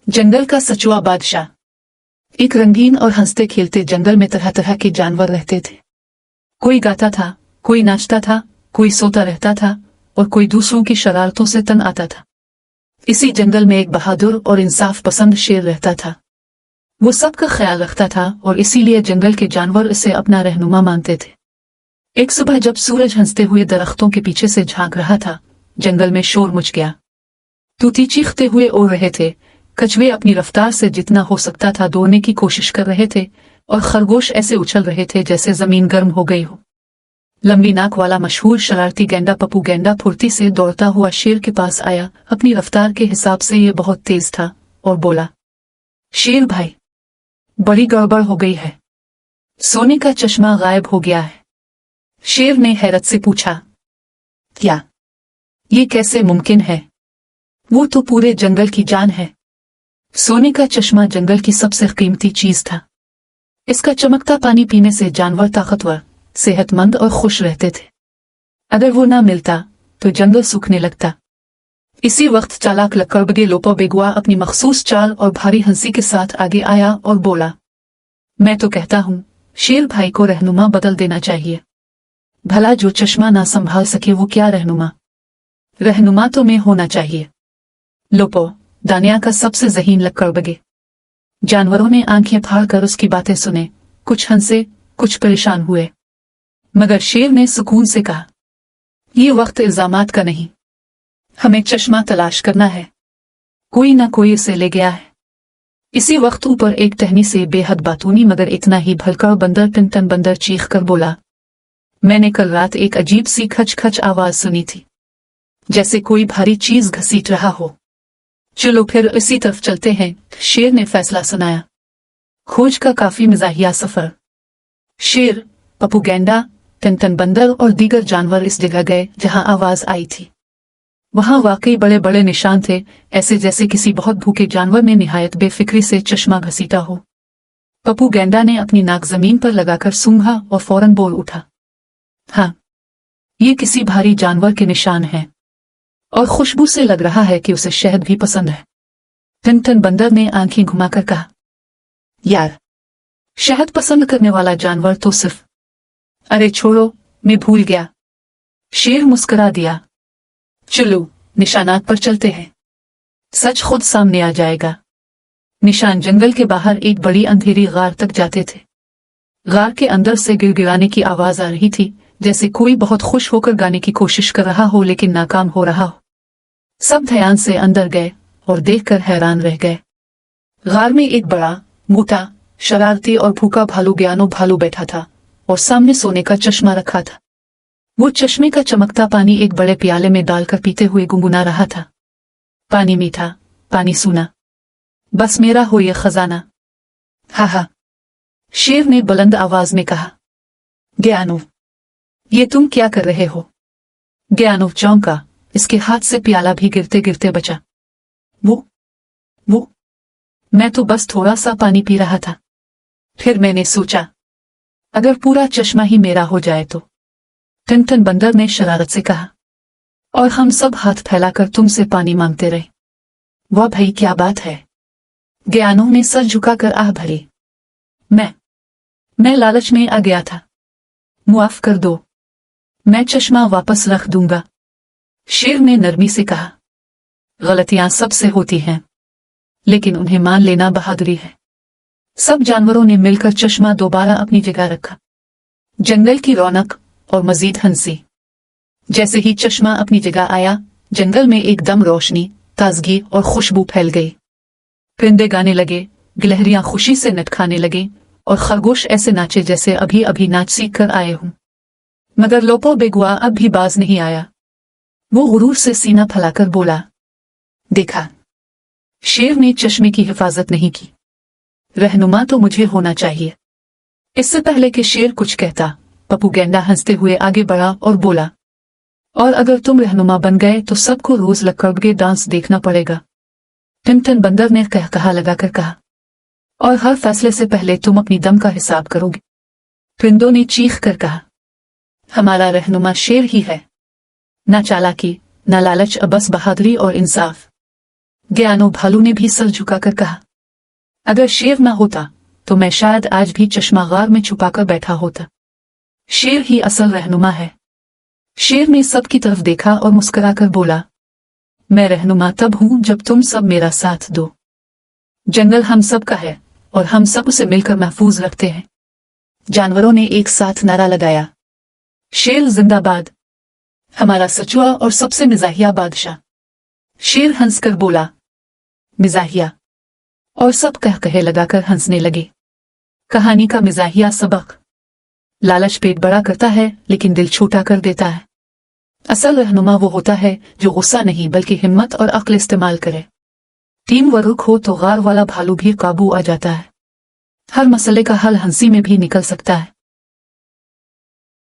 जंगल का सचुआ बादशाह। एक रंगीन और हंसते खेलते जंगल में तरह तरह के जानवर रहते थे। कोई गाता था, कोई नाचता था, कोई सोता रहता था और कोई दूसरों की शरारतों से तंग आता था। इसी जंगल में एक बहादुर और इंसाफ पसंद शेर रहता था। वो सबका ख्याल रखता था और इसीलिए जंगल के जानवर इसे अपना रहनुमा मानते थे। एक सुबह जब सूरज हंसते हुए दरख्तों के पीछे से झांक रहा था, जंगल में शोर मच गया। तूती चीखते हुए उड़ रहे थे, कछुए अपनी रफ्तार से जितना हो सकता था दौड़ने की कोशिश कर रहे थे और खरगोश ऐसे उछल रहे थे जैसे जमीन गर्म हो गई हो। लंबी नाक वाला मशहूर शरारती गैंडा पप्पू गैंडा फुर्ती से दौड़ता हुआ शेर के पास आया। अपनी रफ्तार के हिसाब से ये बहुत तेज था और बोला, शेर भाई, बड़ी गड़बड़ हो गई है, सोने का चश्मा गायब हो गया है। शेर ने हैरत से पूछा, क्या? ये कैसे मुमकिन है? वो तो पूरे जंगल की जान है। सोने का चश्मा जंगल की सबसे कीमती चीज था। इसका चमकता पानी पीने से जानवर ताकतवर, सेहतमंद और खुश रहते थे। अगर वो ना मिलता तो जंगल सूखने लगता। इसी वक्त चालाक लकड़बगे लोपो बेगुआ अपनी मखसूस चाल और भारी हंसी के साथ आगे आया और बोला, मैं तो कहता हूँ शेर भाई को रहनुमा बदल देना चाहिए। भला जो चश्मा ना संभाल सके वो क्या रहनुमा? रहनुमा तो मैं होना चाहिए। लोपो, दानिया का सबसे ज़हीन लकड़बगे। जानवरों ने आंखें फाड़कर उसकी बातें सुने, कुछ हंसे, कुछ परेशान हुए, मगर शेर ने सुकून से कहा, ये वक्त इल्जामात का नहीं, हमें चश्मा तलाश करना है। कोई ना कोई इसे ले गया है। इसी वक्त ऊपर एक टहनी से बेहद बातूनी मगर इतना ही भलकर बंदर टिनटन बंदर चीख कर बोला, मैंने कल रात एक अजीब सी खच खच आवाज सुनी थी, जैसे कोई भारी चीज घसीट रहा हो। चलो फिर इसी तरफ चलते हैं, शेर ने फैसला सुनाया। खोज का काफी मिजाहिया सफर। शेर, पप्पू गैंडा, टिनटन बंदर और दीगर जानवर इस जगह गए जहां आवाज आई थी। वहां वाकई बड़े बड़े निशान थे, ऐसे जैसे किसी बहुत भूखे जानवर ने निहायत बेफिक्री से चश्मा घसीटा हो। पप्पू गैंडा ने अपनी नाक जमीन पर लगाकर सूंघा और फौरन बोल उठा, हाँ, ये किसी भारी जानवर के निशान हैं और खुशबू से लग रहा है कि उसे शहद भी पसंद है। टिनटन बंदर ने आंखें घुमाकर कहा, यार, शहद पसंद करने वाला जानवर तो सिर्फ, अरे छोड़ो, मैं भूल गया। शेर मुस्कुरा दिया, चलो निशानात पर चलते हैं, सच खुद सामने आ जाएगा। निशान जंगल के बाहर एक बड़ी अंधेरी गार तक जाते थे। गार के अंदर से गिड़गिड़ाने की आवाज आ रही थी, जैसे कोई बहुत खुश होकर गाने की कोशिश कर रहा हो लेकिन नाकाम हो रहा हो। सब ध्यान से अंदर गए और देखकर हैरान रह गए। गार में एक बड़ा, मोटा, शरारती और भूखा भालू ज्ञानो भालू बैठा था और सामने सोने का चश्मा रखा था। वो चश्मे का चमकता पानी एक बड़े प्याले में डालकर पीते हुए गुनगुना रहा था, पानी मीठा, पानी सूना, बस मेरा हो ये खजाना। हा हा, शेर ने बुलंद आवाज में कहा, ज्ञानो, ये तुम क्या कर रहे हो? ज्ञानो चौंका, इसके हाथ से प्याला भी गिरते गिरते बचा। वो मैं तो बस थोड़ा सा पानी पी रहा था। फिर मैंने सोचा, अगर पूरा चश्मा ही मेरा हो जाए तो। टिनटन बंदर ने शरारत से कहा, और हम सब हाथ फैलाकर तुमसे पानी मांगते रहे। वाह भाई, क्या बात है। ज्ञानो ने सर झुकाकर आह भरी, मैं लालच में आ गया था, मुआफ कर दो, मैं चश्मा वापस रख दूंगा। शेर ने नरमी से कहा, गलतियां सबसे होती हैं, लेकिन उन्हें मान लेना बहादुरी है। सब जानवरों ने मिलकर चश्मा दोबारा अपनी जगह रखा। जंगल की रौनक और मजीद हंसी। जैसे ही चश्मा अपनी जगह आया, जंगल में एकदम रोशनी, ताजगी और खुशबू फैल गई। परिंदे गाने लगे, गिलहरियां खुशी से नटखाने लगे और खरगोश ऐसे नाचे जैसे अभी अभी नाच सीख कर आए हों। मगर लोपो बेगुआ अब भी बाज नहीं आया। वो गुरूर से सीना फैलाकर बोला, देखा, शेर ने चश्मे की हिफाजत नहीं की। रहनुमा तो मुझे होना चाहिए। इससे पहले कि शेर कुछ कहता, पप्पू गैंडा हंसते हुए आगे बढ़ा और बोला, और अगर तुम रहनुमा बन गए तो सबको रोज लकड़बगे डांस देखना पड़ेगा। टिनटन बंदर ने कहा लगाकर कहा, और हर फैसले से पहले तुम अपनी दम का हिसाब करोगे। परिंदों ने चीख कर कहा, हमारा रहनुमा शेर ही है, ना चालाकी, ना लालच, बस बहादुरी और इंसाफ। ज्ञानो भालू ने भी सर झुकाकर कहा, अगर शेर ना होता तो मैं शायद आज भी चश्मा गार में छुपाकर बैठा होता। शेर ही असल रहनुमा है। शेर ने सबकी तरफ देखा और मुस्कुराकर बोला, मैं रहनुमा तब हूं जब तुम सब मेरा साथ दो। जंगल हम सब का है और हम सब उसे मिलकर महफूज रखते हैं। जानवरों ने एक साथ नारा लगाया, शेर जिंदाबाद, हमारा सचुआ और सबसे मिजाहिया बादशाह। शेर हंसकर बोला, मिजाहिया, और सब कह कहे लगाकर हंसने लगे। कहानी का मिजाहिया सबक, लालच पेट बड़ा करता है लेकिन दिल छोटा कर देता है। असल रहनुमा वो होता है जो गुस्सा नहीं बल्कि हिम्मत और अक्ल इस्तेमाल करे। टीम वर्क हो तो गार वाला भालू भी काबू आ जाता है। हर मसले का हल हंसी में भी निकल सकता है।